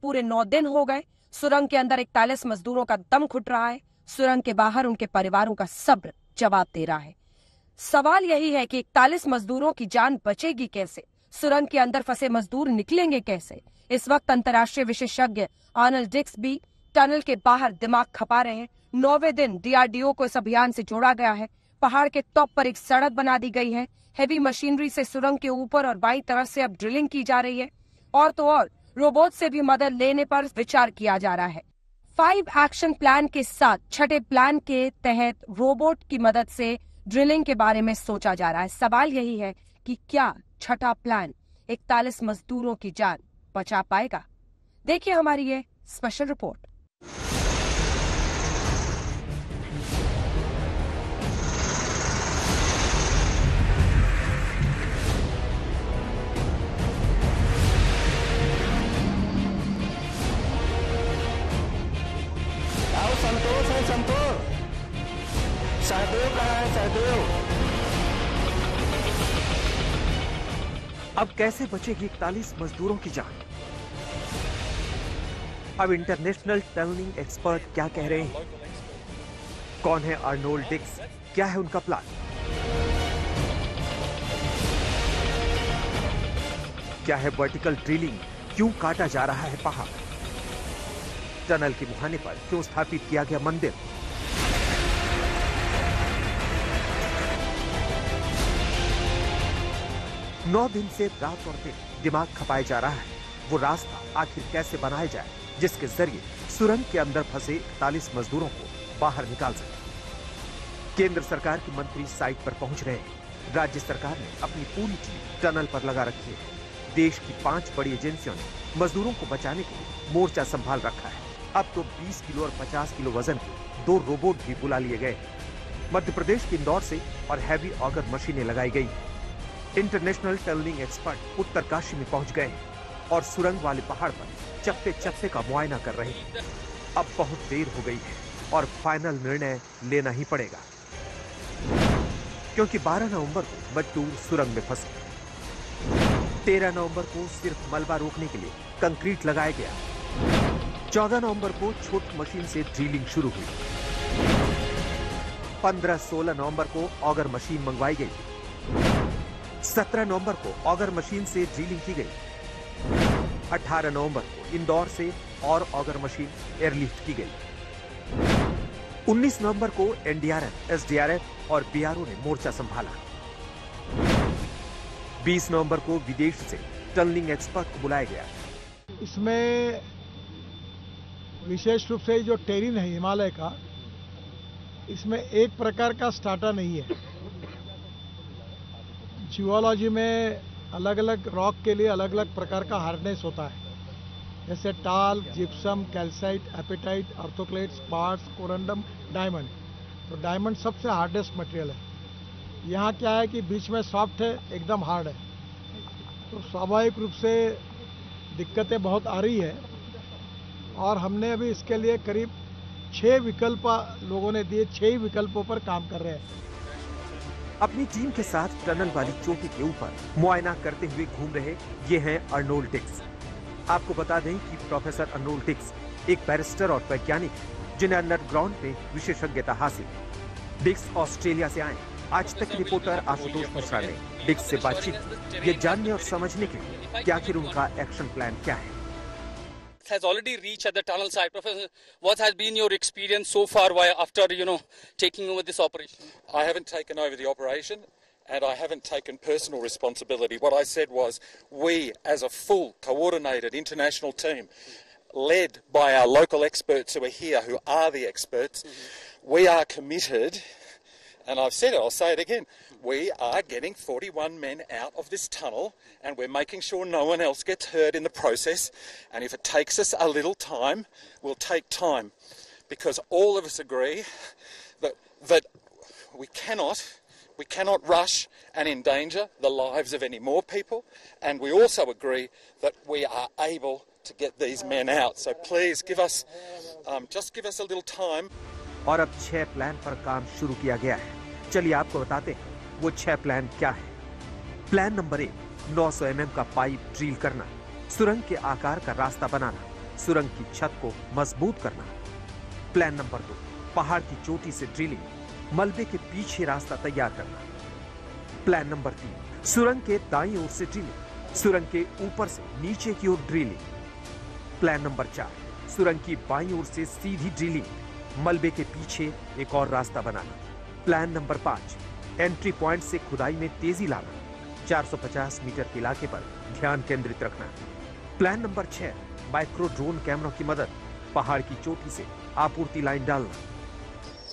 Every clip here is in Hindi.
पूरे 9 दिन हो गए। सुरंग के अंदर 41 मजदूरों का दम घुट रहा है। सुरंग के बाहर उनके परिवारों का सब्र जवाब दे रहा है। सवाल यही है कि 41 मजदूरों की जान बचेगी कैसे? सुरंग के अंदर फंसे मजदूर निकलेंगे कैसे? इस वक्त अंतर्राष्ट्रीय विशेषज्ञ आर्नल्ड डिक्स भी टनल के बाहर दिमाग खपा रहे हैं। 9वें दिन डीआरडीओ को इस अभियान से जोड़ा गया है। पहाड़ के टॉप पर एक सड़क बना दी गई है। हेवी मशीनरी से सुरंग के ऊपर और बाईं तरफ से अब ड्रिलिंग की जा रही है। और तो और रोबोट से भी मदद लेने पर विचार किया जा रहा है। 5 एक्शन प्लान के साथ छठे प्लान के तहत रोबोट की मदद से ड्रिलिंग के बारे में सोचा जा रहा है। सवाल यही है कि क्या छठा प्लान 41 मजदूरों की जान बचा पाएगा? देखिए हमारी ये स्पेशल रिपोर्ट। संतोष है, संतोष। सहदेव कहाँ है? सहदेव। अब कैसे बचेगी 41 मजदूरों की जान? अब इंटरनेशनल टनलिंग एक्सपर्ट क्या कह रहे हैं? कौन है आर्नोल्ड डिक्स? क्या है उनका प्लान? क्या है वर्टिकल ड्रिलिंग? क्यों काटा जा रहा है पहाड़? टनल के मुहाने पर क्यों स्थापित किया गया मंदिर? नौ दिन से रात और दिन दिमाग खपाया जा रहा है। वो रास्ता आखिर कैसे बनाया जाए जिसके जरिए सुरंग के अंदर फंसे 41 मजदूरों को बाहर निकाल सके। केंद्र सरकार के मंत्री साइट पर पहुंच रहे हैं। राज्य सरकार ने अपनी पूरी टीम टनल पर लगा रखी है। देश की 5 बड़ी एजेंसियों ने मजदूरों को बचाने के लिए मोर्चा संभाल रखा है। अब तो 20 किलो और 50 किलो वजन के 2 रोबोट भी बुला लिए गए। मध्य प्रदेश के इंदौर से और हैवी ऑगर मशीनें लगाई गई। इंटरनेशनल टनलिंग एक्सपर्ट उत्तरकाशी में पहुंच गए और सुरंग वाले पहाड़ पर चप्पे चप्पे का मुआयना कर रहे हैं। अब बहुत देर हो गई है और फाइनल निर्णय लेना ही पड़ेगा, क्योंकि 12 नवंबर को मजदूर सुरंग में फंसे। 13 नवंबर को सिर्फ मलबा रोकने के लिए कंक्रीट लगाया गया। 14 नवंबर को छोटी मशीन से ड्रिलिंग शुरू हुई। 15-16 नवंबर को ऑगर मशीन मंगवाई गई। 17 नवंबर को ऑगर मशीन से ड्रिलिंग की गई। 18 नवंबर को इंदौर से और ऑगर मशीन एयरलिफ्ट की गई। 19 नवंबर को एनडीआरएफ, एसडीआरएफ और बीआरओ ने मोर्चा संभाला। 20 नवंबर को विदेश से टनलिंग एक्सपर्ट को बुलाया गया। इसमें विशेष रूप से जो टेरिन है हिमालय का, इसमें एक प्रकार का स्टार्टा नहीं है। जियोलॉजी में अलग अलग रॉक के लिए अलग अलग प्रकार का हार्डनेस होता है, जैसे talc, gypsum, calcite, apatite, orthoclase, quartz, corundum, diamond. तो डायमंड सबसे हार्डेस्ट मटेरियल है। यहाँ क्या है कि बीच में सॉफ्ट है, एकदम हार्ड है। तो स्वाभाविक रूप से दिक्कतें बहुत आ रही है और हमने अभी इसके लिए करीब 6 विकल्प लोगों ने दिए। 6 विकल्पों पर काम कर रहे हैं। अपनी टीम के साथ टनल वाली चोटी के ऊपर मुआयना करते हुए घूम रहे ये हैं आर्नोल्ड डिक्स। आपको बता दें कि प्रोफेसर आर्नोल्ड डिक्स एक बैरिस्टर और वैज्ञानिक हैं जिन्हें अंडरग्राउंड में विशेषज्ञता हासिल। डिक्स ऑस्ट्रेलिया से आए। आज तक रिपोर्टर आशुतोष मिश्रा ने डिक्स से बातचीत की, ये जानने और समझने के लिए कि आखिर उनका एक्शन प्लान क्या है। Has already reached at the tunnel site. Professor, what has been your experience so far after, taking over this operation? I haven't taken over the operation and I haven't taken personal responsibility. What I said was we, as a full, coordinated international team, led by our local experts who are here, who are the experts, we are committed, and I've said it, I'll say it again, we are getting 41 men out of this tunnel and we're making sure no one else gets hurt in the process. And if it takes us a little time, we'll take time, because all of us agree that we cannot rush and endanger the lives of any more people. And we also agree that we are able to get these men out. So please just give us a little time. और अब 6 प्लान पर काम शुरू किया गया है। चलिए आपको बताते हैं वो 6 प्लान क्या है। प्लान नंबर 1, 900 mm का पाइप ड्रिल करना, सुरंग के आकार का रास्ता बनाना, सुरंग की छत को मजबूत करना। प्लान नंबर 2, पहाड़ की चोटी से ड्रिलिंग, मलबे के पीछे रास्ता तैयार करना। प्लान नंबर 3, सुरंग के दाईं ओर से ड्रिलिंग, सुरंग के ऊपर से नीचे की ओर ड्रिलिंग। प्लान नंबर 4, सुरंग की बाईं ओर से सीधी ड्रिलिंग, मलबे के पीछे एक और रास्ता बनाना। प्लान नंबर 5, एंट्री पॉइंट से खुदाई में तेजी लाना, 450 मीटर के इलाके पर ध्यान केंद्रित रखना। प्लान नंबर 6, माइक्रो ड्रोन कैमरों की मदद, पहाड़ की चोटी से आपूर्ति लाइन डालना।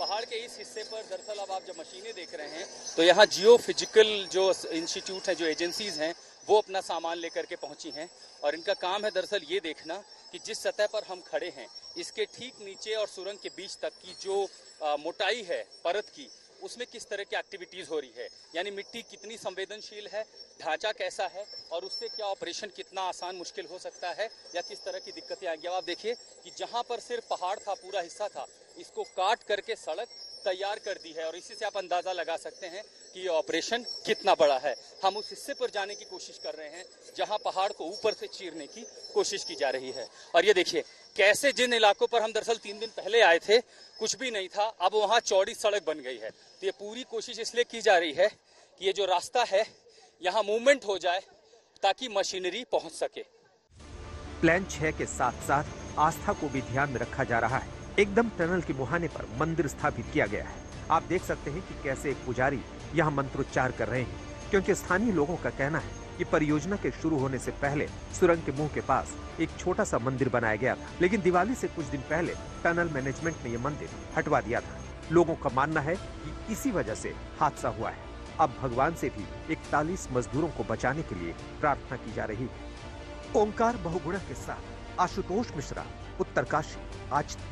पहाड़ के इस हिस्से पर दरअसल अब आप जब मशीनें देख रहे हैं तो यहाँ जियो फिजिकल जो इंस्टीट्यूट है, जो एजेंसीज हैं, वो अपना सामान लेकर के पहुंची हैं और इनका काम है दरअसल ये देखना कि जिस सतह पर हम खड़े हैं इसके ठीक नीचे और सुरंग के बीच तक की जो मोटाई है परत की, उसमें किस तरह की एक्टिविटीज हो रही है, यानी मिट्टी कितनी संवेदनशील है, ढांचा कैसा है और उससे क्या ऑपरेशन कितना आसान मुश्किल हो सकता है या किस तरह की दिक्कतें आएंगी। अब आप देखिए कि जहां पर सिर्फ पहाड़ था, पूरा हिस्सा था, इसको काट करके सड़क तैयार कर दी है और इसी से आप अंदाजा लगा सकते हैं कि ये ऑपरेशन कितना बड़ा है। हम उस हिस्से पर जाने की कोशिश कर रहे हैं जहां पहाड़ को ऊपर से चीरने की कोशिश की जा रही है। और ये देखिए कैसे जिन इलाकों पर हम दरअसल 3 दिन पहले आए थे कुछ भी नहीं था, अब वहां चौड़ी सड़क बन गई है। तो ये पूरी कोशिश इसलिए की जा रही है कि ये जो रास्ता है यहाँ मूवमेंट हो जाए ताकि मशीनरी पहुंच सके। प्लान 6 के साथ साथ आस्था को भी ध्यान में रखा जा रहा है। एकदम टनल के मुहाने पर मंदिर स्थापित किया गया है। आप देख सकते हैं कि कैसे एक पुजारी यहाँ मंत्रोच्चार कर रहे हैं, क्योंकि स्थानीय लोगों का कहना है कि परियोजना के शुरू होने से पहले सुरंग के मुंह के पास एक छोटा सा मंदिर बनाया गया था, लेकिन दिवाली से कुछ दिन पहले टनल मैनेजमेंट ने यह मंदिर हटवा दिया था। लोगों का मानना है कि इसी वजह से हादसा हुआ है। अब भगवान से भी 41 मजदूरों को बचाने के लिए प्रार्थना की जा रही है। ओंकार बहुगुणा के साथ आशुतोष मिश्रा, उत्तरकाशी, आज तक।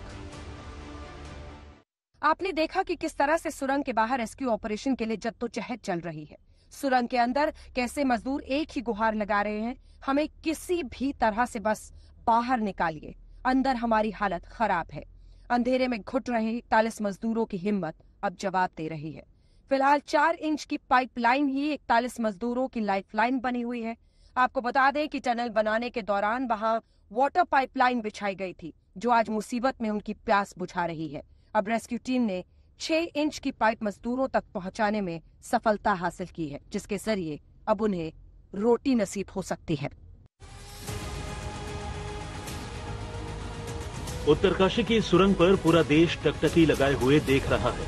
आपने देखा कि किस तरह से सुरंग के बाहर रेस्क्यू ऑपरेशन के लिए जद्दोजहद चल रही है। सुरंग के अंदर कैसे मजदूर एक ही गुहार लगा रहे हैं, हमें किसी भी तरह से बस बाहर निकालिए, अंदर हमारी हालत खराब है। अंधेरे में घुट रहे 41 मजदूरों की हिम्मत अब जवाब दे रही है। फिलहाल 4 इंच की पाइपलाइन ही 41 मजदूरों की लाइफलाइन बनी हुई है। आपको बता दें कि टनल बनाने के दौरान वहां वाटर पाइपलाइन बिछाई गई थी, जो आज मुसीबत में उनकी प्यास बुझा रही है। अब रेस्क्यू टीम ने 6 इंच की पाइप मजदूरों तक पहुंचाने में सफलता हासिल की है, जिसके जरिए अब उन्हें रोटी नसीब हो सकती है। उत्तरकाशी की सुरंग पर पूरा देश टकटकी लगाए हुए देख रहा है।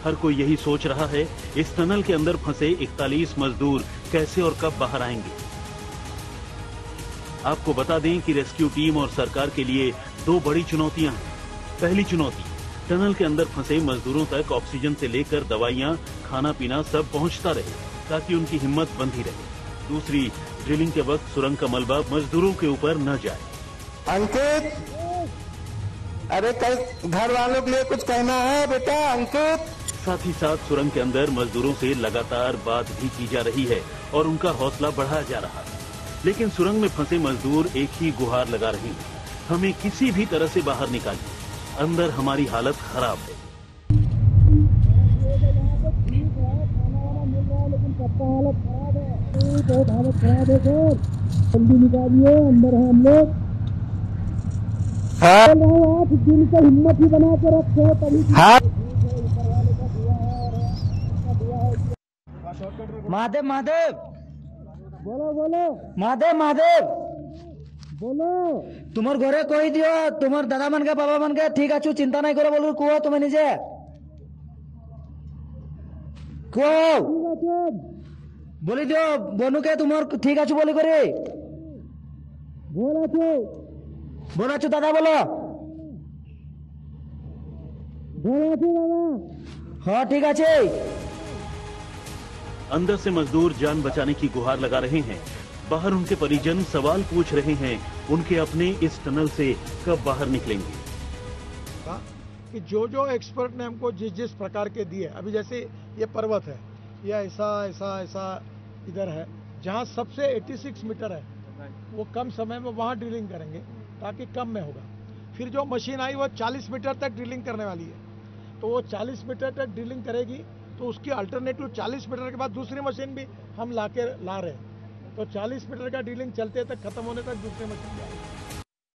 हर कोई यही सोच रहा है इस टनल के अंदर फंसे 41 मजदूर कैसे और कब बाहर आएंगे। आपको बता दें कि रेस्क्यू टीम और सरकार के लिए 2 बड़ी चुनौतियां हैं। पहली चुनौती, टनल के अंदर फंसे मजदूरों तक ऑक्सीजन से लेकर दवाइयां, खाना पीना सब पहुंचता रहे ताकि उनकी हिम्मत बंधी रहे। दूसरी, ड्रिलिंग के वक्त सुरंग का मलबा मजदूरों के ऊपर न जाए। अंकित, अरे कल घर वालों के लिए कुछ कहना है बेटा? अंकित। साथ ही साथ सुरंग के अंदर मजदूरों से लगातार बात भी की जा रही है और उनका हौसला बढ़ाया जा रहा है। लेकिन सुरंग में फंसे मजदूर एक ही गुहार लगा रहे हैं, हमें किसी भी तरह से बाहर निकालिए, अंदर हमारी हालत खराब है। जल्दी निकालिए, अंदर है हम लोग। हाँ। 8 दिन का हिम्मत ही बना के रखे तभी। हाँ। महादेव महादेव बोलो बोलो, महादेव महादेव बोलो। तुम्हार घरे कही दियो, तुम्हार दादा मन के बाबा मन के ठीक आछु, चिंता नहीं करो बोलो। कुआ तुम्हें निजे कुआ बोली दियो बोनू के तुम्हार ठीक आछु बोली करे बोला छु दादा बोलो दादा। हाँ ठीक है। अंदर से मजदूर जान बचाने की गुहार लगा रहे हैं, बाहर उनके परिजन सवाल पूछ रहे हैं उनके अपने इस टनल से कब बाहर निकलेंगे। कि जो जो एक्सपर्ट ने हमको जिस जिस प्रकार के दिए, अभी जैसे ये पर्वत है, ये ऐसा ऐसा ऐसा इधर है, जहाँ सबसे 86 मीटर है, वो कम समय में वहाँ ड्रिलिंग करेंगे ताकि कम में होगा। फिर जो मशीन आई वो 40 मीटर तक ड्रिलिंग करने वाली है, तो वो 40 मीटर तक ड्रिलिंग करेगी, तो उसकी अल्टरनेटिव 40 मीटर के बाद दूसरी मशीन भी हम ला रहे हैं, तो 40 मीटर का ड्रिलिंग चलते तक खत्म होने तक दूसरी मशीन भी आएगी।